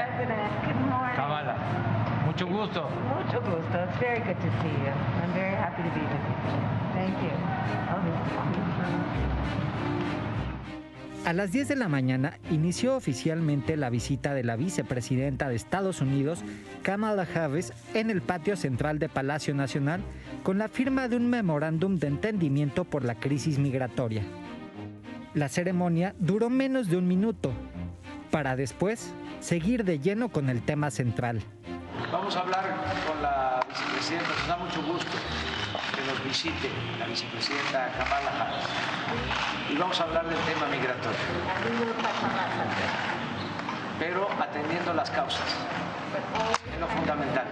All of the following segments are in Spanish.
President. Good morning. Kamala, mucho gusto. Mucho gusto. It's very good to see you. I'm very happy to be with you. Thank you. Oh, A las 10 de la mañana inició oficialmente la visita de la vicepresidenta de Estados Unidos, Kamala Harris, en el patio central de Palacio Nacional con la firma de un memorándum de entendimiento por la crisis migratoria. La ceremonia duró menos de un minuto, para después seguir de lleno con el tema central. Vamos a hablar con la vicepresidenta, nos da mucho gusto que nos visite la vicepresidenta Kamala Harris. Y vamos a hablar del tema migratorio, pero atendiendo las causas, es lo fundamental.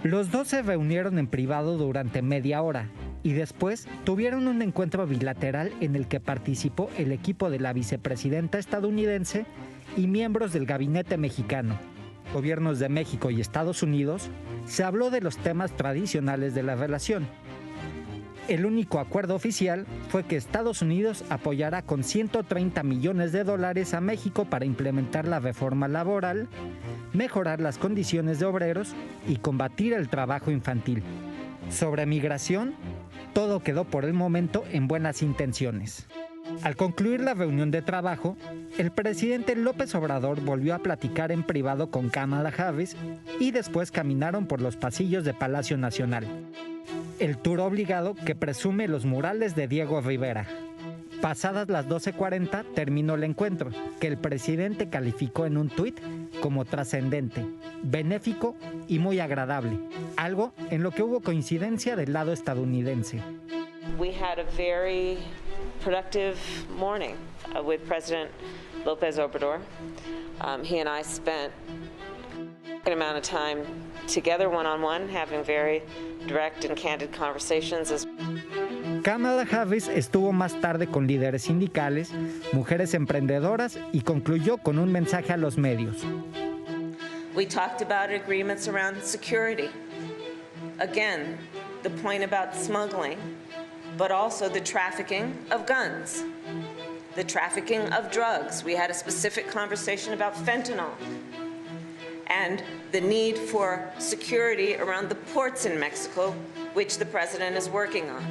Los dos se reunieron en privado durante media hora y después tuvieron un encuentro bilateral en el que participó el equipo de la vicepresidenta estadounidense y miembros del gabinete mexicano. Gobiernos de México y Estados Unidos, se habló de los temas tradicionales de la relación. El único acuerdo oficial fue que Estados Unidos apoyará con $130 millones a México para implementar la reforma laboral, mejorar las condiciones de obreros y combatir el trabajo infantil. Sobre migración, todo quedó por el momento en buenas intenciones. Al concluir la reunión de trabajo, el presidente López Obrador volvió a platicar en privado con Kamala Harris y después caminaron por los pasillos de Palacio Nacional. El tour obligado que presume los murales de Diego Rivera. Pasadas las 12:40 terminó el encuentro, que el presidente calificó en un tuit como trascendente, benéfico y muy agradable, algo en lo que hubo coincidencia del lado estadounidense. We had a very productive morning with President López Obrador. He and I spent a good amount of time together one-on-one, having very direct and candid conversations. Kamala Harris estuvo más tarde con líderes sindicales, mujeres emprendedoras y concluyó con un mensaje a los medios. We talked about agreements around security. Again, the point about smuggling, but also the trafficking of guns, the trafficking of drugs. We had a specific conversation about fentanyl and the need for security around the ports in Mexico, which the president is working on.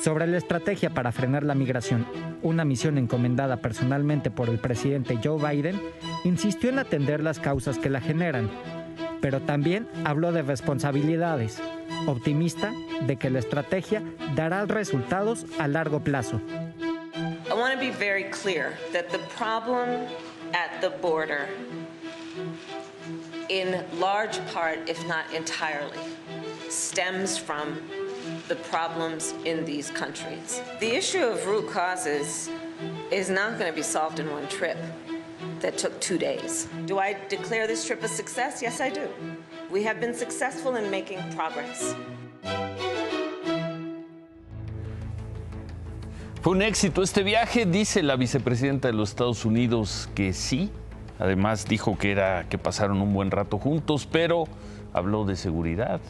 Sobre la estrategia para frenar la migración, una misión encomendada personalmente por el presidente Joe Biden, insistió en atender las causas que la generan, pero también habló de responsabilidades, optimista de que la estrategia dará resultados a largo plazo. I want to be very clear that the problem at the border, in large part, if not entirely, stems from the problems in these countries. The issue of root causes is not going to be solved in one trip that took 2 days. Do I declare this trip a success? Yes, I do. We have been successful in making progress. Fue un éxito este viaje, dice la vicepresidenta de los Estados Unidos que sí. Además dijo que pasaron un buen rato juntos, pero habló de seguridad,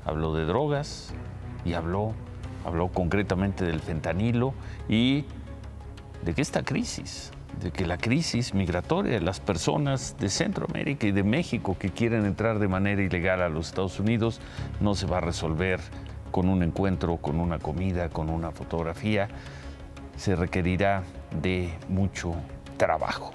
habló de drogas y habló concretamente del fentanilo y de que esta crisis, de que la crisis migratoria de las personas de Centroamérica y de México que quieren entrar de manera ilegal a los Estados Unidos no se va a resolver con un encuentro, con una comida, con una fotografía. Se requerirá de mucho trabajo.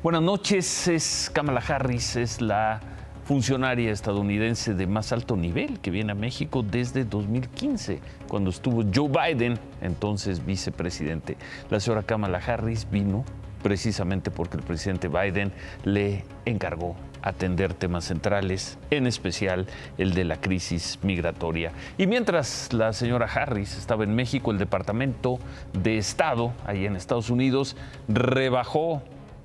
Buenas noches, Kamala Harris es la funcionaria estadounidense de más alto nivel que viene a México desde 2015, cuando estuvo Joe Biden, entonces vicepresidente. La señora Kamala Harris vino precisamente porque el presidente Biden le encargó atender temas centrales, en especial el de la crisis migratoria. Y mientras la señora Harris estaba en México, el Departamento de Estado, ahí en Estados Unidos,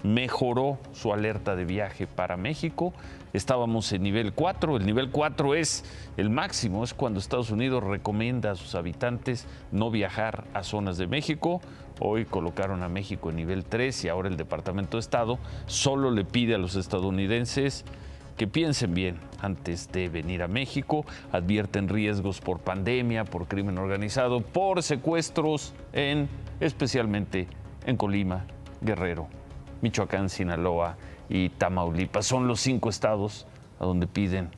mejoró su alerta de viaje para México. Estábamos en nivel 4. El nivel 4 es el máximo, es cuando Estados Unidos recomienda a sus habitantes no viajar a zonas de México. Hoy colocaron a México en nivel 3 y ahora el Departamento de Estado solo le pide a los estadounidenses que piensen bien antes de venir a México. Advierten riesgos por pandemia, por crimen organizado, por secuestros, especialmente en Colima, Guerrero, Michoacán, Sinaloa y Tamaulipas. Son los 5 estados a donde piden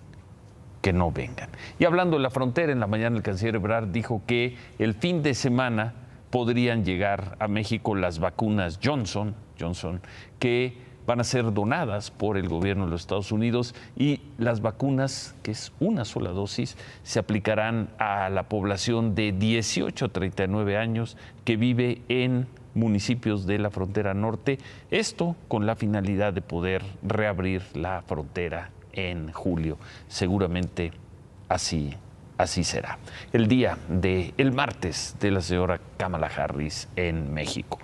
que no vengan. Y hablando de la frontera, en la mañana el canciller Ebrard dijo que el fin de semana podrían llegar a México las vacunas Johnson, que van a ser donadas por el gobierno de los Estados Unidos, y las vacunas, que es una sola dosis, se aplicarán a la población de 18 a 39 años que vive en municipios de la frontera norte, esto con la finalidad de poder reabrir la frontera en julio. Seguramente así será. El día del martes de la señora Kamala Harris en México.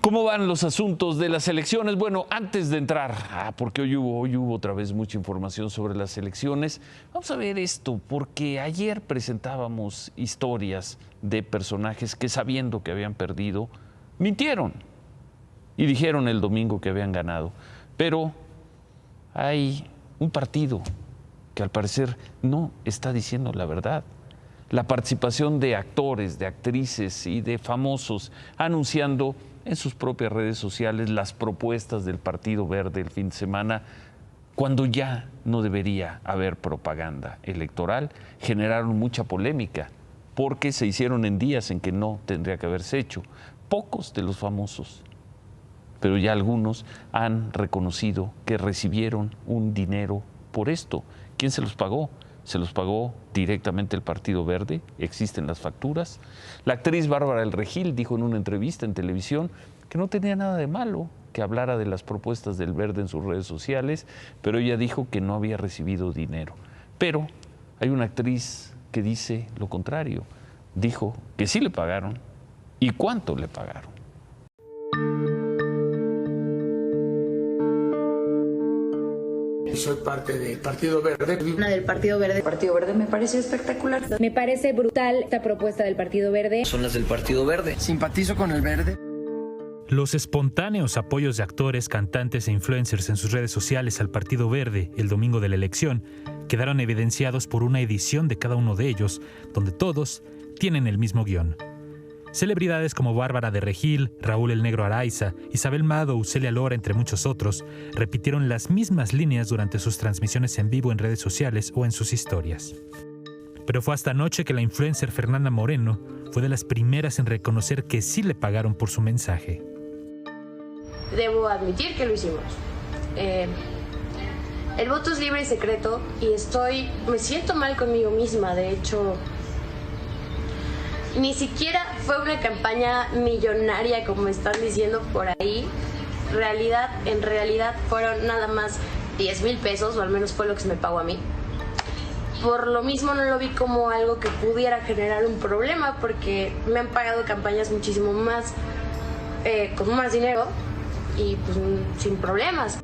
¿Cómo van los asuntos de las elecciones? Bueno, antes de entrar, porque hoy hubo otra vez mucha información sobre las elecciones, vamos a ver esto, porque ayer presentábamos historias de personajes que, sabiendo que habían perdido, mintieron y dijeron el domingo que habían ganado. Pero hay un partido que al parecer no está diciendo la verdad. La participación de actores, de actrices y de famosos anunciando en sus propias redes sociales las propuestas del Partido Verde el fin de semana, cuando ya no debería haber propaganda electoral, generaron mucha polémica, porque se hicieron en días en que no tendría que haberse hecho. Pocos de los famosos, pero ya algunos han reconocido que recibieron un dinero por esto. ¿Quién se los pagó? Se los pagó directamente el Partido Verde, existen las facturas. La actriz Bárbara del Regil dijo en una entrevista en televisión que no tenía nada de malo que hablara de las propuestas del Verde en sus redes sociales, pero ella dijo que no había recibido dinero. Pero hay una actriz que dice lo contrario, dijo que sí le pagaron y cuánto le pagaron. Soy parte del Partido Verde. Una del Partido Verde. El Partido Verde me parece espectacular. Me parece brutal esta propuesta del Partido Verde. Son las del Partido Verde. Simpatizo con el Verde. Los espontáneos apoyos de actores, cantantes e influencers en sus redes sociales al Partido Verde el domingo de la elección quedaron evidenciados por una edición de cada uno de ellos, donde todos tienen el mismo guión. Celebridades como Bárbara de Regil, Raúl el Negro Araiza, Isabel Mado, Celia Lora, entre muchos otros, repitieron las mismas líneas durante sus transmisiones en vivo en redes sociales o en sus historias. Pero fue hasta anoche que la influencer Fernanda Moreno fue de las primeras en reconocer que sí le pagaron por su mensaje. Debo admitir que lo hicimos. El voto es libre y secreto y me siento mal conmigo misma. De hecho, ni siquiera fue una campaña millonaria como están diciendo por ahí. En realidad fueron nada más 10,000 pesos, o al menos fue lo que se me pagó a mí. Por lo mismo no lo vi como algo que pudiera generar un problema, porque me han pagado campañas muchísimo más, con más dinero y pues sin problemas.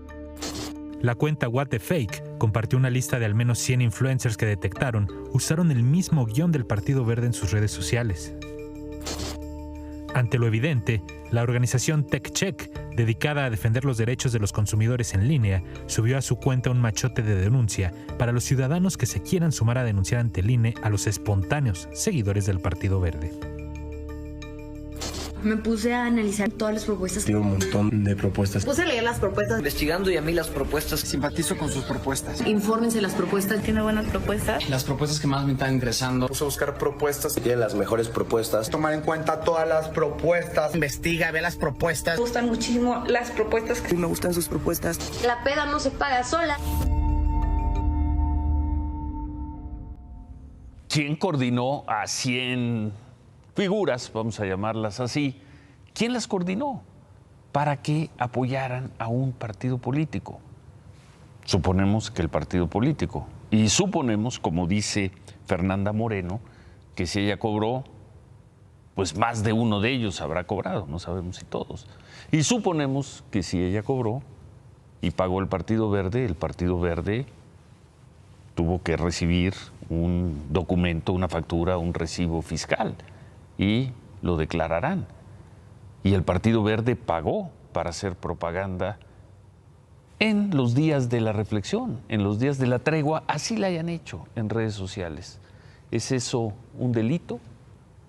La cuenta What the Fake compartió una lista de al menos 100 influencers que detectaron usaron el mismo guión del Partido Verde en sus redes sociales. Ante lo evidente, la organización TechCheck, dedicada a defender los derechos de los consumidores en línea, subió a su cuenta un machote de denuncia para los ciudadanos que se quieran sumar a denunciar ante el INE a los espontáneos seguidores del Partido Verde. Me puse a analizar todas las propuestas. Tiene un montón de propuestas. Puse a leer las propuestas. Investigando, y a mí las propuestas. Simpatizo con sus propuestas. Infórmense las propuestas. Tiene buenas propuestas. Las propuestas que más me están interesando. Puse a buscar propuestas. Tienen las mejores propuestas. Tomar en cuenta todas las propuestas. Investiga, ve las propuestas. Me gustan muchísimo las propuestas. Me gustan sus propuestas. La peda no se paga sola. ¿Quién coordinó a 100 figuras, vamos a llamarlas así? ¿Quién las coordinó para que apoyaran a un partido político? Suponemos que el partido político. Y suponemos, como dice Fernanda Moreno, que si ella cobró, pues más de uno de ellos habrá cobrado, no sabemos si todos. Y suponemos que si ella cobró y pagó el Partido Verde tuvo que recibir un documento, una factura, un recibo fiscal, y lo declararán. Y el Partido Verde pagó para hacer propaganda en los días de la reflexión, en los días de la tregua, así la hayan hecho en redes sociales. ¿Es eso un delito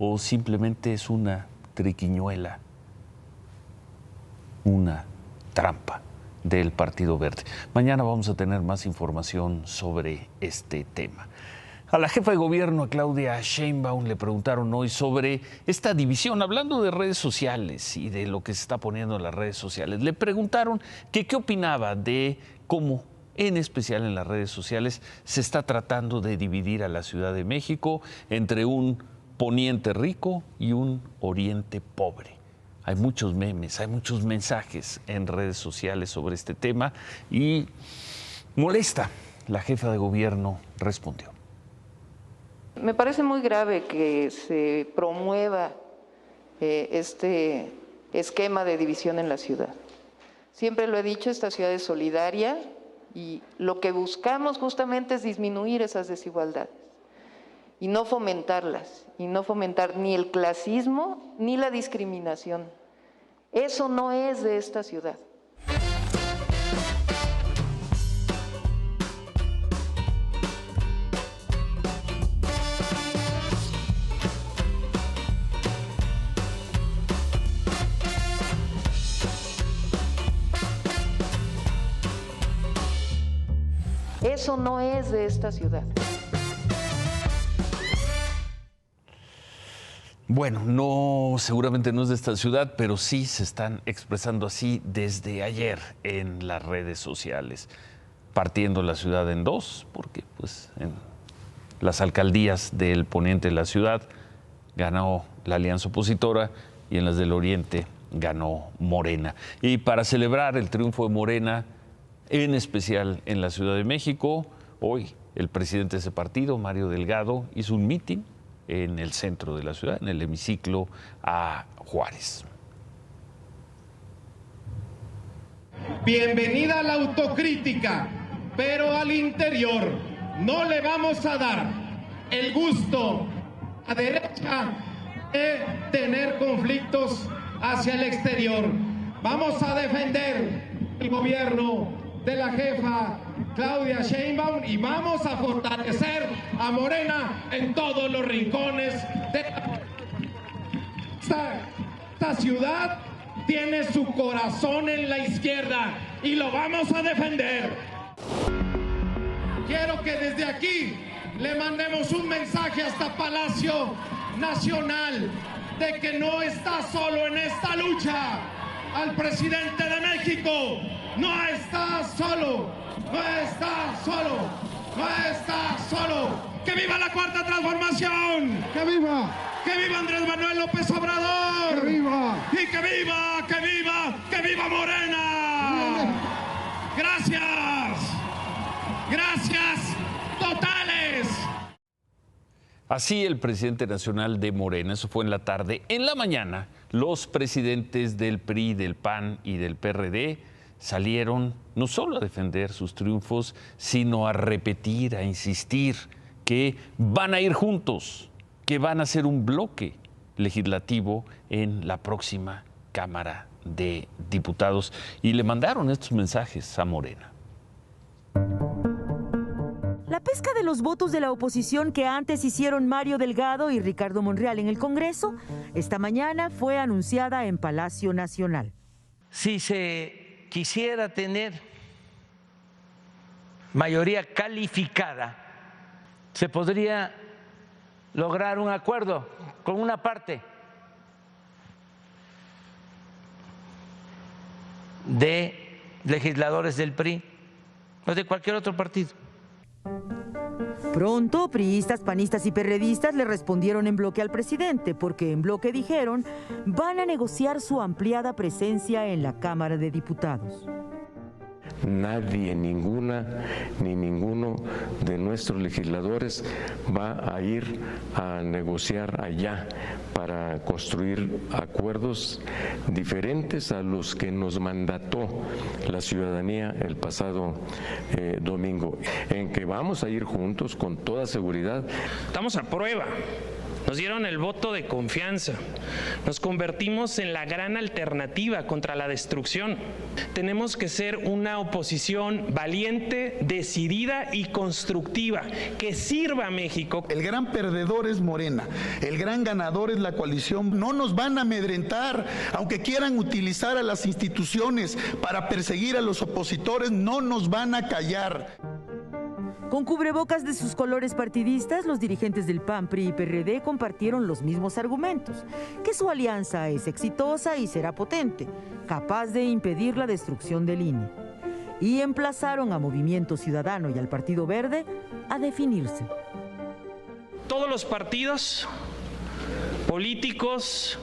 o simplemente es una triquiñuela, una trampa? del Partido Verde. Mañana vamos a tener más información sobre este tema. A la jefa de gobierno, a Claudia Sheinbaum, le preguntaron hoy sobre esta división, hablando de redes sociales y de lo que se está poniendo en las redes sociales. Le preguntaron que qué opinaba de cómo, en especial en las redes sociales, se está tratando de dividir a la Ciudad de México entre un poniente rico y un oriente pobre. Hay muchos memes, hay muchos mensajes en redes sociales sobre este tema y molesta. La jefa de gobierno respondió. Me parece muy grave que se promueva este esquema de división en la ciudad. Siempre lo he dicho, esta ciudad es solidaria y lo que buscamos justamente es disminuir esas desigualdades y no fomentarlas, y no fomentar ni el clasismo ni la discriminación. Eso no es de esta ciudad. Eso no es de esta ciudad. Bueno, no, seguramente no es de esta ciudad, pero sí se están expresando así desde ayer en las redes sociales, partiendo la ciudad en dos, porque pues en las alcaldías del poniente de la ciudad ganó la alianza opositora y en las del oriente ganó Morena. Y para celebrar el triunfo de Morena, en especial en la Ciudad de México, hoy el presidente de ese partido, Mario Delgado, hizo un mitin en el centro de la ciudad, en el hemiciclo a Juárez. Bienvenida a la autocrítica, pero al interior no le vamos a dar el gusto a derecha de tener conflictos hacia el exterior. Vamos a defender el gobierno de la jefa Claudia Sheinbaum y vamos a fortalecer a Morena en todos los rincones de esta ciudad. Tiene su corazón en la izquierda y lo vamos a defender. Quiero que desde aquí le mandemos un mensaje hasta Palacio Nacional de que no está solo en esta lucha. Al presidente de México, no está solo, no está solo, no está solo. ¡Que viva la Cuarta Transformación! ¡Que viva! ¡Que viva Andrés Manuel López Obrador! ¡Que viva! ¡Y que viva, que viva, que viva Morena! ¡Gracias! ¡Gracias totales! Así el presidente nacional de Morena, eso fue en la tarde. En la mañana, los presidentes del PRI, del PAN y del PRD salieron no solo a defender sus triunfos, sino a repetir, a insistir que van a ir juntos, que van a hacer un bloque legislativo en la próxima Cámara de Diputados. Y le mandaron estos mensajes a Morena. La pesca de los votos de la oposición que antes hicieron Mario Delgado y Ricardo Monreal en el Congreso, esta mañana fue anunciada en Palacio Nacional. Si se quisiera tener mayoría calificada, se podría lograr un acuerdo con una parte de legisladores del PRI o de cualquier otro partido. Pronto, priistas, panistas y perredistas le respondieron en bloque al presidente, porque en bloque dijeron van a negociar su ampliada presencia en la Cámara de Diputados. Nadie, ninguna ni ninguno de nuestros legisladores va a ir a negociar allá para construir acuerdos diferentes a los que nos mandató la ciudadanía el pasado domingo, en que vamos a ir juntos con toda seguridad. Estamos a prueba Nos dieron el voto de confianza. Nos convertimos en la gran alternativa contra la destrucción. Tenemos que ser una oposición valiente, decidida y constructiva, que sirva a México. El gran perdedor es Morena, el gran ganador es la coalición. No nos van a amedrentar, aunque quieran utilizar a las instituciones para perseguir a los opositores, no nos van a callar. Con cubrebocas de sus colores partidistas, los dirigentes del PAN, PRI y PRD compartieron los mismos argumentos, que su alianza es exitosa y será potente, capaz de impedir la destrucción del INE. Y emplazaron a Movimiento Ciudadano y al Partido Verde a definirse. Todos los partidos políticos,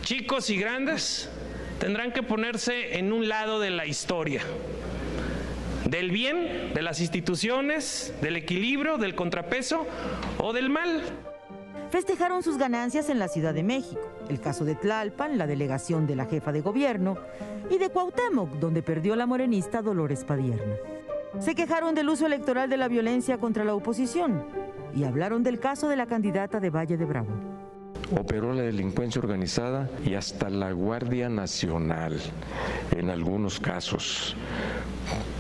chicos y grandes, tendrán que ponerse en un lado de la historia. Del bien, de las instituciones, del equilibrio, del contrapeso o del mal. Festejaron sus ganancias en la Ciudad de México, el caso de Tlalpan, la delegación de la jefa de gobierno, y de Cuauhtémoc, donde perdió la morenista Dolores Padierna. Se quejaron del uso electoral de la violencia contra la oposición y hablaron del caso de la candidata de Valle de Bravo. Operó la delincuencia organizada y hasta la Guardia Nacional, en algunos casos,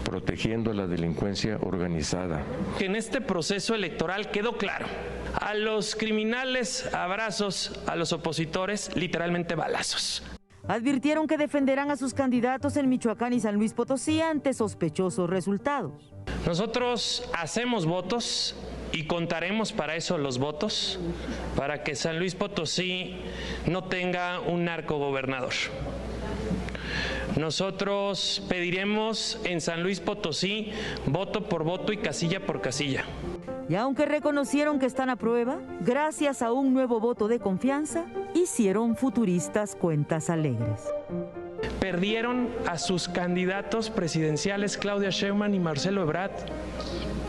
protegiendo la delincuencia organizada. En este proceso electoral quedó claro, a los criminales abrazos, a los opositores literalmente balazos. Advirtieron que defenderán a sus candidatos en Michoacán y San Luis Potosí ante sospechosos resultados. Nosotros hacemos votos y contaremos para eso los votos, para que San Luis Potosí no tenga un narcogobernador. Nosotros pediremos en San Luis Potosí voto por voto y casilla por casilla. Y aunque reconocieron que están a prueba, gracias a un nuevo voto de confianza, hicieron futuristas cuentas alegres. Perdieron a sus candidatos presidenciales Claudia Sheinbaum y Marcelo Ebrard,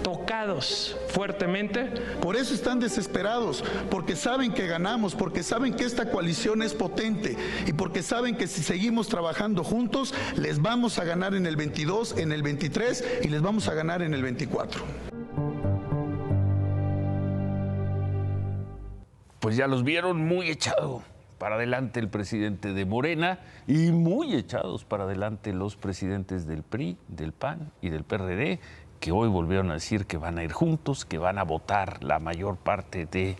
tocados fuertemente. Por eso están desesperados, porque saben que ganamos, porque saben que esta coalición es potente y porque saben que si seguimos trabajando juntos, les vamos a ganar en el 22, en el 23 y les vamos a ganar en el 24. Pues ya los vieron muy echado para adelante el presidente de Morena y muy echados para adelante los presidentes del PRI, del PAN y del PRD, que hoy volvieron a decir que van a ir juntos, que van a votar la mayor parte de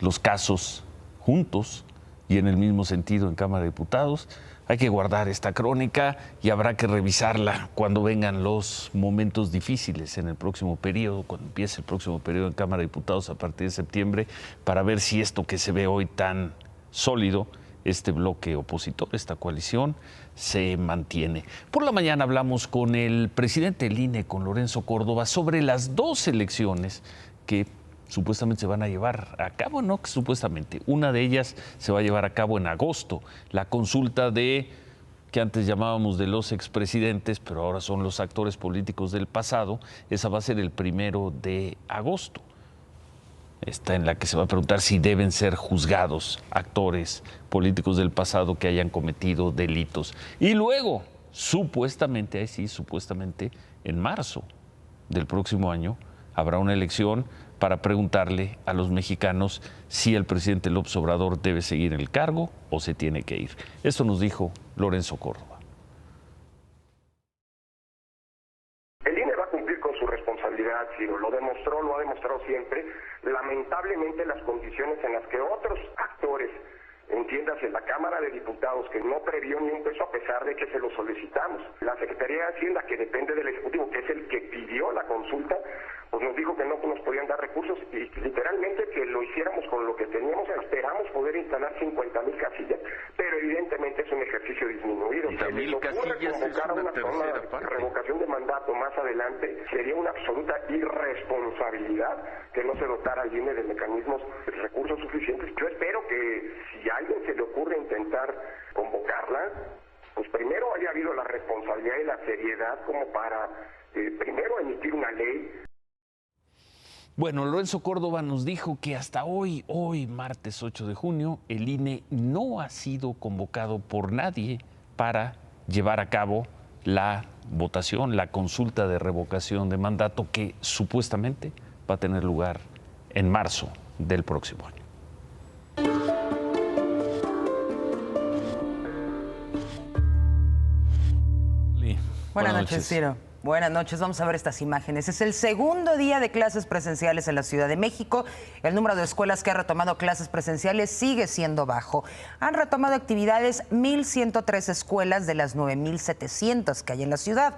los casos juntos y en el mismo sentido en Cámara de Diputados. Hay que guardar esta crónica y habrá que revisarla cuando vengan los momentos difíciles en el próximo periodo, cuando empiece el próximo periodo en Cámara de Diputados a partir de septiembre, para ver si esto que se ve hoy tan sólido, este bloque opositor, esta coalición, se mantiene. Por la mañana hablamos con el presidente del INE, con Lorenzo Córdoba, sobre las dos elecciones que supuestamente se van a llevar a cabo, no supuestamente, una de ellas se va a llevar a cabo en agosto, la consulta de, que antes llamábamos de los expresidentes, pero ahora son los actores políticos del pasado, esa va a ser el 1 de agosto. Esta en la que se va a preguntar si deben ser juzgados actores políticos del pasado que hayan cometido delitos. Y luego, supuestamente, ahí sí, supuestamente, en marzo del próximo año, habrá una elección para preguntarle a los mexicanos si el presidente López Obrador debe seguir en el cargo o se tiene que ir. Esto nos dijo Lorenzo Córdoba. El INE va a cumplir con su responsabilidad, Ciro, lo demostró, lo ha demostrado siempre. Lamentablemente las condiciones en las que otros actores, entiéndase la Cámara de Diputados, que no previó ni un peso a pesar de que se lo solicitamos. La Secretaría de Hacienda, que depende del Ejecutivo, que es el que pidió la consulta, pues nos dijo que no nos podían dar recursos y literalmente que lo hiciéramos con lo que teníamos. Esperamos poder instalar 50,000 casillas, pero evidentemente es un ejercicio disminuido. 50,000 casillas es una tercera parte. Revocación de mandato más adelante sería una absoluta irresponsabilidad que no se dotara al INE de mecanismos, de recursos suficientes. Yo espero que si a alguien se le ocurre intentar convocarla, pues primero haya habido la responsabilidad y la seriedad como para primero emitir una ley. Bueno, Lorenzo Córdoba nos dijo que hasta hoy, martes 8 de junio, el INE no ha sido convocado por nadie para llevar a cabo la votación, la consulta de revocación de mandato que supuestamente va a tener lugar en marzo del próximo año. Buenas noches, Ciro. Buenas noches, vamos a ver estas imágenes. Es el segundo día de clases presenciales en la Ciudad de México. El número de escuelas que ha retomado clases presenciales sigue siendo bajo. Han retomado actividades 1,103 escuelas de las 9,700 que hay en la ciudad.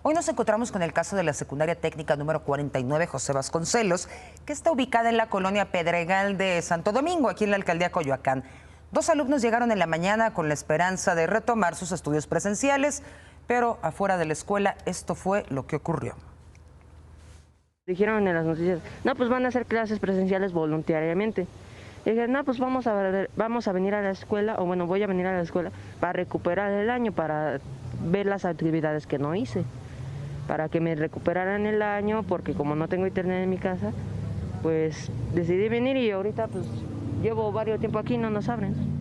Hoy nos encontramos con el caso de la secundaria técnica número 49 José Vasconcelos, que está ubicada en la colonia Pedregal de Santo Domingo, aquí en la alcaldía Coyoacán. 2 alumnos llegaron en la mañana con la esperanza de retomar sus estudios presenciales, pero afuera de la escuela esto fue lo que ocurrió. Dijeron en las noticias, no, pues van a hacer clases presenciales voluntariamente. Y dije, no, pues vamos a venir a la escuela, o bueno, voy a venir a la escuela para recuperar el año, para ver las actividades que no hice, para que me recuperaran el año, porque como no tengo internet en mi casa, pues decidí venir y ahorita pues llevo varios tiempo aquí y no nos abren.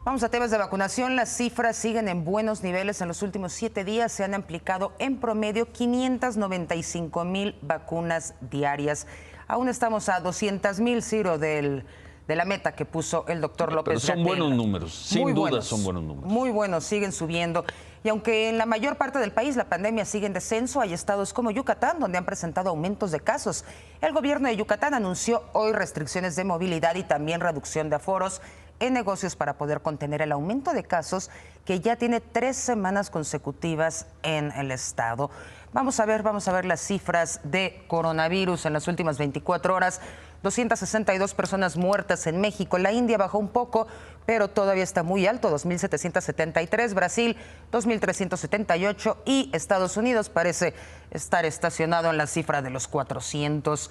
Vamos a temas de vacunación. Las cifras siguen en buenos niveles. En los últimos 7 días se han aplicado en promedio 595,000 vacunas diarias. Aún estamos a 200,000, Ciro, de la meta que puso el doctor López Pero son Gatell. buenos números, sin duda son buenos números. Muy buenos, siguen subiendo. Y aunque en la mayor parte del país la pandemia sigue en descenso, hay estados como Yucatán donde han presentado aumentos de casos. El gobierno de Yucatán anunció hoy restricciones de movilidad y también reducción de aforos en negocios para poder contener el aumento de casos que ya tiene 3 semanas consecutivas en el estado. Vamos a ver las cifras de coronavirus en las últimas 24 horas. 262 personas muertas en México. La India bajó un poco, pero todavía está muy alto, 2,773. Brasil, 2,378. Y Estados Unidos parece estar estacionado en la cifra de los 400.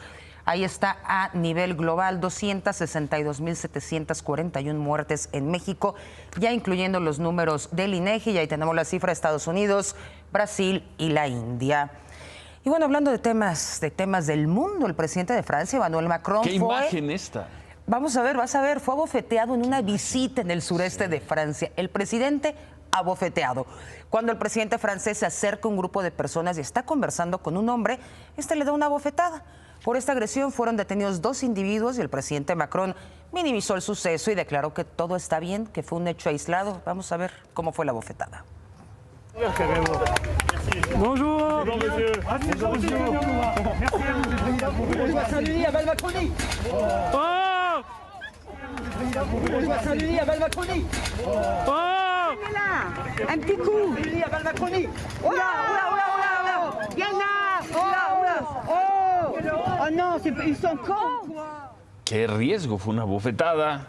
Ahí está a nivel global, 262,741 muertes en México, ya incluyendo los números del INEGI. Y ahí tenemos la cifra de Estados Unidos, Brasil y la India. Y bueno, hablando de temas del mundo, el presidente de Francia, Emmanuel Macron, ¿Qué imagen esta? Vamos a ver, vas a ver, fue abofeteado en una visita en el sureste de Francia. El presidente abofeteado. Cuando el presidente francés se acerca a un grupo de personas y está conversando con un hombre, este le da una bofetada. Por esta agresión fueron detenidos 2 individuos y el presidente Macron minimizó el suceso y declaró que todo está bien, que fue un hecho aislado. Vamos a ver cómo fue la bofetada. Bonjour. Bonjour, monsieur. Un petit coup. Oh no, ils sont cons. Qué riesgo, fue una bofetada.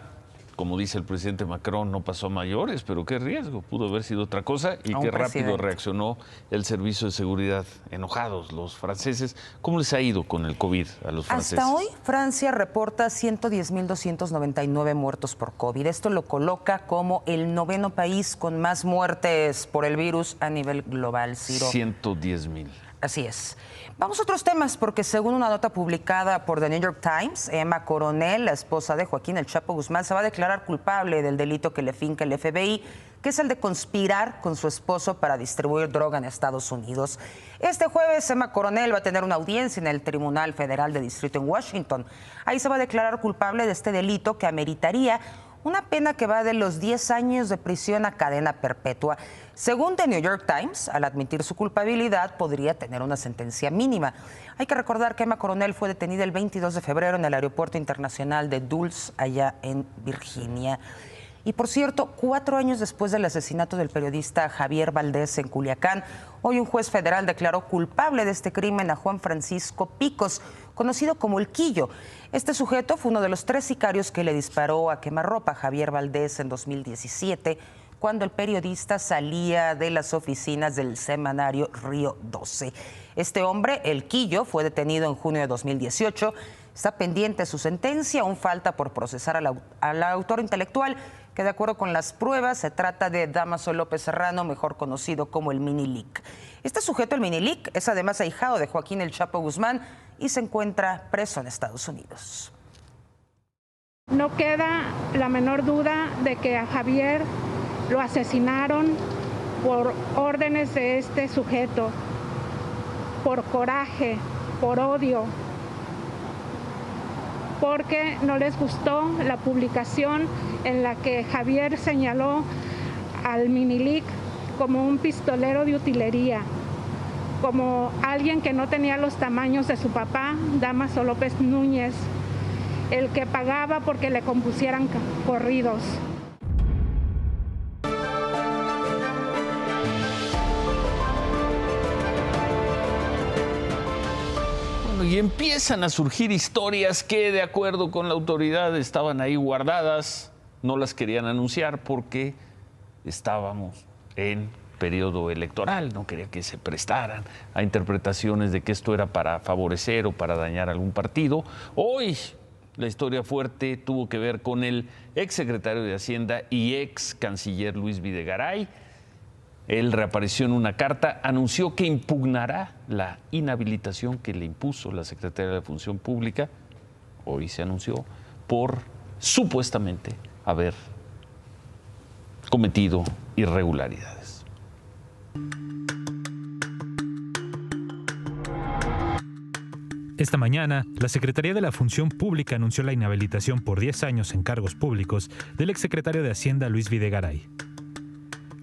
Como dice el presidente Macron, no pasó a mayores, pero qué riesgo, pudo haber sido otra cosa y qué rápido reaccionó el servicio de seguridad. Enojados los franceses. ¿Cómo les ha ido con el COVID a los franceses? Hasta hoy, Francia reporta 110,299 muertos por COVID. Esto lo coloca como el 9º país con más muertes por el virus a nivel global, Ciro. 110,000. Así es. Vamos a otros temas, porque según una nota publicada por The New York Times, Emma Coronel, la esposa de Joaquín El Chapo Guzmán, se va a declarar culpable del delito que le finca el FBI, que es el de conspirar con su esposo para distribuir droga en Estados Unidos. Este jueves, Emma Coronel va a tener una audiencia en el Tribunal Federal de Distrito en Washington. Ahí se va a declarar culpable de este delito que ameritaría una pena que va de los 10 años de prisión a cadena perpetua. Según The New York Times, al admitir su culpabilidad, podría tener una sentencia mínima. Hay que recordar que Emma Coronel fue detenida el 22 de febrero en el Aeropuerto Internacional de Dulles, allá en Virginia. Y por cierto, 4 años después del asesinato del periodista Javier Valdés en Culiacán, hoy un juez federal declaró culpable de este crimen a Juan Francisco Picos, conocido como El Quillo. Este sujeto fue uno de los 3 sicarios que le disparó a quemarropa a Javier Valdés en 2017, cuando el periodista salía de las oficinas del semanario Río 12. Este hombre, El Quillo, fue detenido en junio de 2018. Está pendiente su sentencia, aún falta por procesar al autor intelectual, que de acuerdo con las pruebas se trata de Dámaso López Serrano, mejor conocido como el Minilic. Este sujeto, el Minilic, es además ahijado de Joaquín El Chapo Guzmán y se encuentra preso en Estados Unidos. No queda la menor duda de que a Javier lo asesinaron por órdenes de este sujeto, por coraje, por odio, porque no les gustó la publicación en la que Javier señaló al Minilic como un pistolero de utilería, como alguien que no tenía los tamaños de su papá, Dámaso López Núñez, el que pagaba porque le compusieran corridos. Y empiezan a surgir historias que, de acuerdo con la autoridad, estaban ahí guardadas, no las querían anunciar porque estábamos en periodo electoral, no quería que se prestaran a interpretaciones de que esto era para favorecer o para dañar algún partido. Hoy la historia fuerte tuvo que ver con el exsecretario de Hacienda y ex canciller Luis Videgaray. Él reapareció en una carta, anunció que impugnará la inhabilitación que le impuso la Secretaría de la Función Pública, hoy se anunció, por supuestamente haber cometido irregularidades. Esta mañana, la Secretaría de la Función Pública anunció la inhabilitación por 10 años en cargos públicos del exsecretario de Hacienda Luis Videgaray.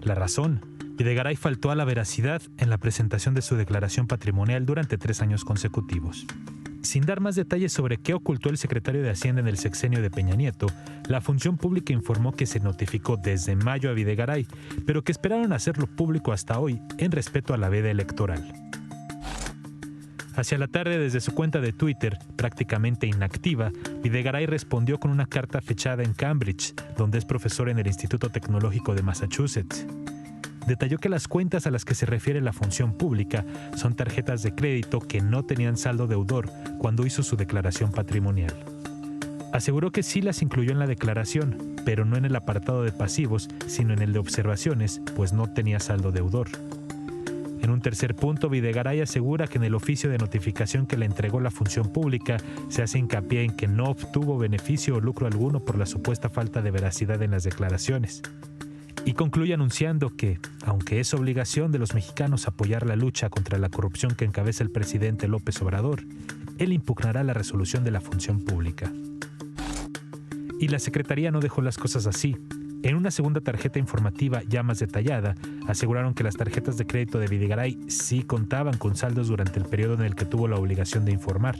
La razón: Videgaray faltó a la veracidad en la presentación de su declaración patrimonial durante 3 años consecutivos. Sin dar más detalles sobre qué ocultó el secretario de Hacienda en el sexenio de Peña Nieto, la Función Pública informó que se notificó desde mayo a Videgaray, pero que esperaron hacerlo público hasta hoy en respeto a la veda electoral. Hacia la tarde, desde su cuenta de Twitter, prácticamente inactiva, Videgaray respondió con una carta fechada en Cambridge, donde es profesor en el Instituto Tecnológico de Massachusetts. Detalló que las cuentas a las que se refiere la Función Pública son tarjetas de crédito que no tenían saldo deudor cuando hizo su declaración patrimonial. Aseguró que sí las incluyó en la declaración, pero no en el apartado de pasivos, sino en el de observaciones, pues no tenía saldo deudor. En un tercer punto, Videgaray asegura que en el oficio de notificación que le entregó la Función Pública se hace hincapié en que no obtuvo beneficio o lucro alguno por la supuesta falta de veracidad en las declaraciones. Y concluye anunciando que, aunque es obligación de los mexicanos apoyar la lucha contra la corrupción que encabeza el presidente López Obrador, él impugnará la resolución de la Función Pública. Y la Secretaría no dejó las cosas así. En una segunda tarjeta informativa ya más detallada, aseguraron que las tarjetas de crédito de Videgaray sí contaban con saldos durante el periodo en el que tuvo la obligación de informar.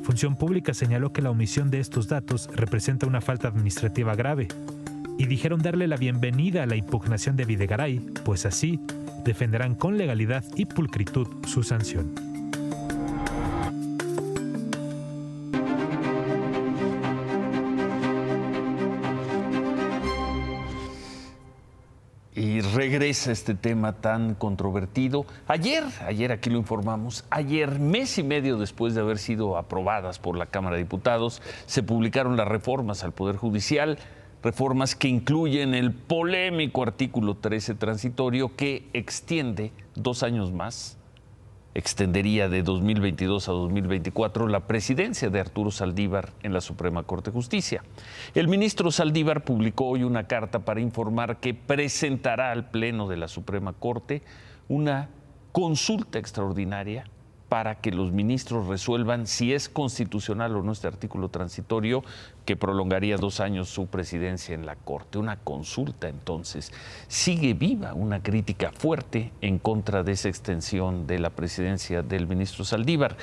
Función Pública señaló que la omisión de estos datos representa una falta administrativa grave, y dijeron darle la bienvenida a la impugnación de Videgaray, pues así defenderán con legalidad y pulcritud su sanción. Y regresa este tema tan controvertido. Ayer aquí lo informamos, ayer, mes y medio después de haber sido aprobadas por la Cámara de Diputados, se publicaron las reformas al Poder Judicial, reformas que incluyen el polémico artículo 13 transitorio que extiende 2 años más, extendería de 2022 a 2024 la presidencia de Arturo Saldívar en la Suprema Corte de Justicia. El ministro Saldívar publicó hoy una carta para informar que presentará al Pleno de la Suprema Corte una consulta extraordinaria para que los ministros resuelvan si es constitucional o no este artículo transitorio que prolongaría 2 años su presidencia en la Corte. Una consulta, entonces. Sigue viva una crítica fuerte en contra de esa extensión de la presidencia del ministro Saldívar.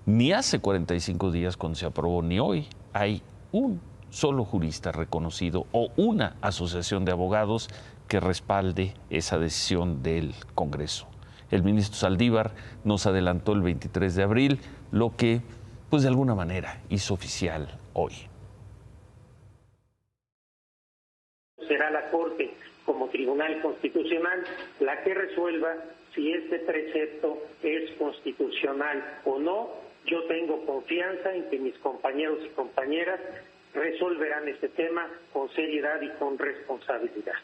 Ni hace 45 días cuando se aprobó, ni hoy, hay un solo jurista reconocido o una asociación de abogados que respalde esa decisión del Congreso. El ministro Saldívar nos adelantó el 23 de abril, lo que, pues de alguna manera, hizo oficial hoy. Será la Corte, como Tribunal Constitucional, la que resuelva si este precepto es constitucional o no. Yo tengo confianza en que mis compañeros y compañeras resolverán este tema con seriedad y con responsabilidad.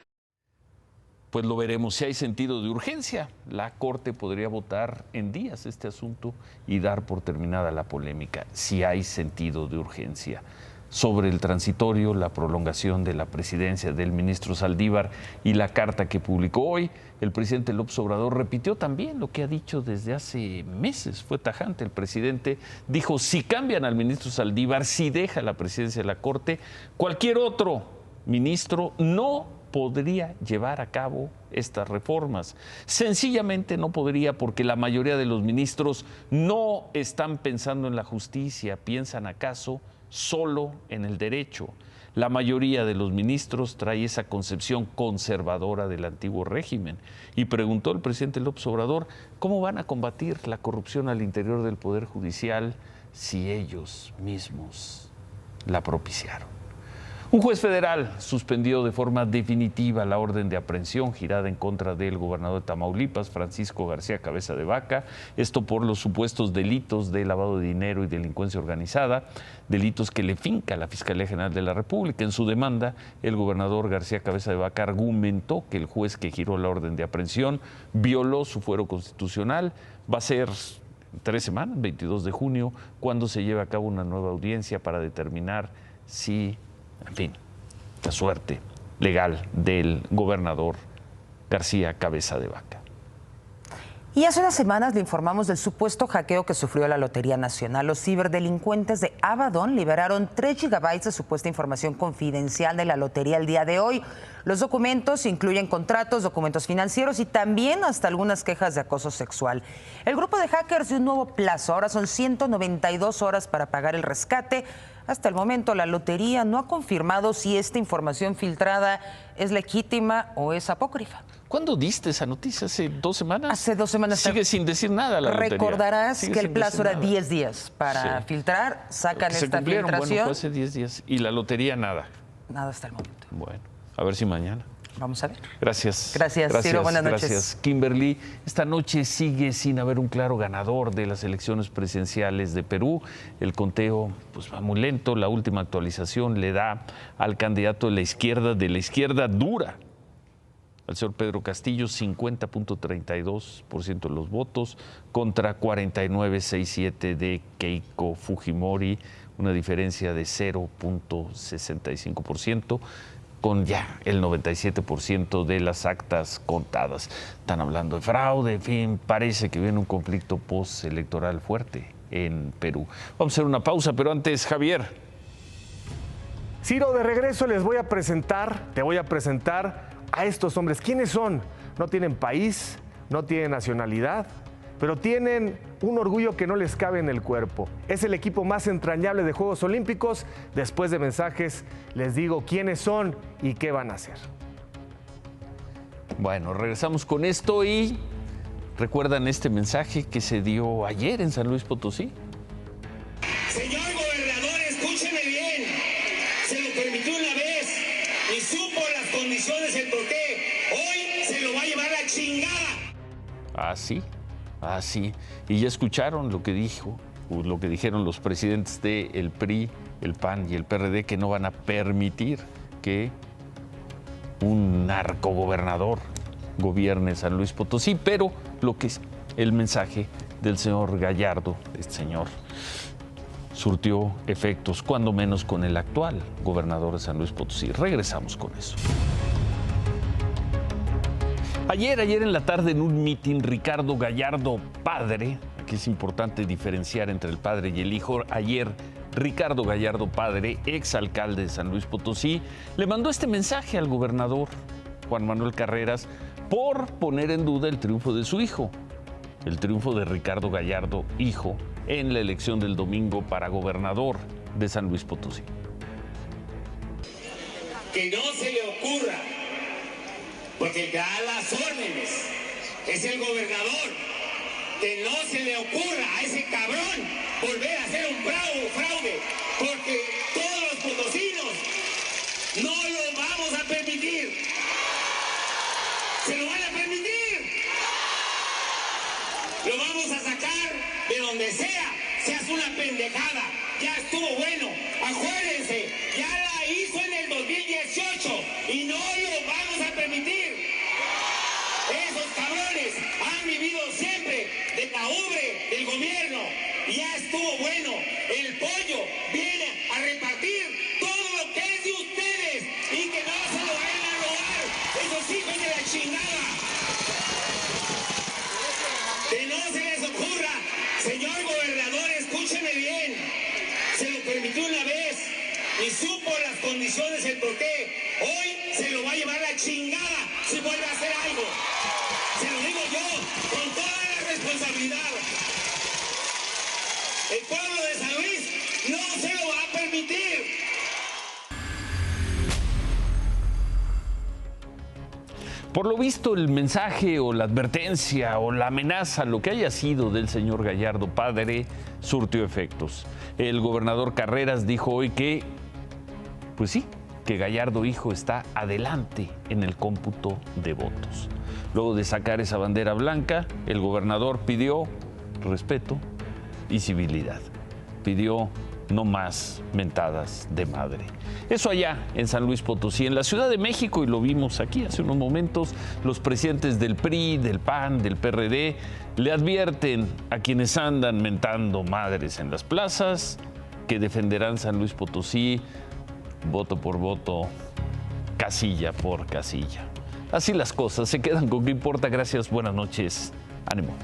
Pues lo veremos. Si hay sentido de urgencia, la Corte podría votar en días este asunto y dar por terminada la polémica. Si hay sentido de urgencia. Sobre el transitorio, la prolongación de la presidencia del ministro Saldívar y la carta que publicó hoy, el presidente López Obrador repitió también lo que ha dicho desde hace meses. Fue tajante. El presidente dijo, si cambian al ministro Saldívar, si deja la presidencia de la Corte, cualquier otro ministro no podría llevar a cabo estas reformas. Sencillamente no podría, porque la mayoría de los ministros no están pensando en la justicia, piensan acaso solo en el derecho. La mayoría de los ministros trae esa concepción conservadora del antiguo régimen. Y preguntó el presidente López Obrador, ¿cómo van a combatir la corrupción al interior del Poder Judicial si ellos mismos la propiciaron? Un juez federal suspendió de forma definitiva la orden de aprehensión girada en contra del gobernador de Tamaulipas, Francisco García Cabeza de Vaca, esto por los supuestos delitos de lavado de dinero y delincuencia organizada, delitos que le finca la Fiscalía General de la República. En su demanda, el gobernador García Cabeza de Vaca argumentó que el juez que giró la orden de aprehensión violó su fuero constitucional. Va a ser 3 semanas, 22 de junio, cuando se lleve a cabo una nueva audiencia para determinar si, en fin, la suerte legal del gobernador García Cabeza de Vaca. Y hace unas semanas le informamos del supuesto hackeo que sufrió la Lotería Nacional. Los ciberdelincuentes de Abaddon liberaron 3 gigabytes de supuesta información confidencial de la lotería el día de hoy. Los documentos incluyen contratos, documentos financieros y también hasta algunas quejas de acoso sexual. El grupo de hackers dio un nuevo plazo. Ahora son 192 horas para pagar el rescate. Hasta el momento, la lotería no ha confirmado si esta información filtrada es legítima o es apócrifa. ¿Cuándo diste esa noticia? ¿Hace 2 semanas? Hace 2 semanas. Sigue sin decir nada la lotería. Recordarás que el plazo era 10 días para filtrar. Sacan esta filtración. Bueno, fue hace 10 días. Y la lotería nada. Nada hasta el momento. Bueno, a ver si mañana. Vamos a ver. Gracias. Gracias, Ciro. Buenas noches. Gracias, Kimberly. Esta noche sigue sin haber un claro ganador de las elecciones presidenciales de Perú. El conteo pues va muy lento. La última actualización le da al candidato de la izquierda dura, al señor Pedro Castillo, 50.32% de los votos contra 49.67% de Keiko Fujimori, una diferencia de 0.65%. con ya el 97% de las actas contadas. Están hablando de fraude, en fin, parece que viene un conflicto postelectoral fuerte en Perú. Vamos a hacer una pausa, pero antes, Javier. Ciro, de regreso te voy a presentar a estos hombres. ¿Quiénes son? No tienen país, no tienen nacionalidad, pero tienen un orgullo que no les cabe en el cuerpo. Es el equipo más entrañable de Juegos Olímpicos. Después de mensajes les digo quiénes son y qué van a hacer. Bueno, regresamos con esto y ¿recuerdan este mensaje que se dio ayer en San Luis Potosí? Señor gobernador, escúcheme bien. Se lo permitió una vez y supo las condiciones, el porqué. Hoy se lo va a llevar la chingada. Ah, sí. Ah, sí. Y ya escucharon lo que dijeron los presidentes del PRI, el PAN y el PRD, que no van a permitir que un narcogobernador gobierne San Luis Potosí, pero lo que es el mensaje del señor Gallardo, este señor, surtió efectos, cuando menos con el actual gobernador de San Luis Potosí. Regresamos con eso. Ayer en la tarde en un mitin, Ricardo Gallardo padre, aquí es importante diferenciar entre el padre y el hijo. Ayer, Ricardo Gallardo padre, exalcalde de San Luis Potosí, le mandó este mensaje al gobernador Juan Manuel Carreras por poner en duda el triunfo de su hijo, el triunfo de Ricardo Gallardo, hijo, en la elección del domingo para gobernador de San Luis Potosí. Que no se le ocurra, porque el que da las órdenes es el gobernador, que no se le ocurra a ese cabrón volver a hacer un fraude, porque todos los potosinos no lo vamos a permitir. ¿Se lo van a permitir? Lo vamos a sacar de donde sea, se hace una pendejada, ya estuvo bueno, acuérdense, ya la hizo en el 2018 y no lo vamos a permitir. Esos cabrones han vivido siempre de la ubre del gobierno y ya estuvo bueno. El pollo viene a repartir todo lo que es de ustedes y que no se lo vayan a robar esos hijos de la chingada. Que no se les ocurra, señor gobernador, escúcheme bien. Se lo permitió una vez y supo las condiciones, el porqué. Hoy se lo va a llevar la chingada si vuelve a hacer algo. Se lo digo yo con toda la responsabilidad. El pueblo de San Luis no se lo va a permitir. Por lo visto, el mensaje o la advertencia o la amenaza, lo que haya sido del señor Gallardo padre, surtió efectos. El gobernador Carreras dijo hoy que, pues sí, que Gallardo hijo está adelante en el cómputo de votos. Luego de sacar esa bandera blanca, el gobernador pidió respeto y civilidad. Pidió no más mentadas de madre. Eso allá en San Luis Potosí. En la Ciudad de México, y lo vimos aquí hace unos momentos, los presidentes del PRI, del PAN, del PRD, le advierten a quienes andan mentando madres en las plazas que defenderán San Luis Potosí voto por voto, casilla por casilla. Así las cosas. Se quedan con ¿Qué importa? Gracias, buenas noches. Ánimo.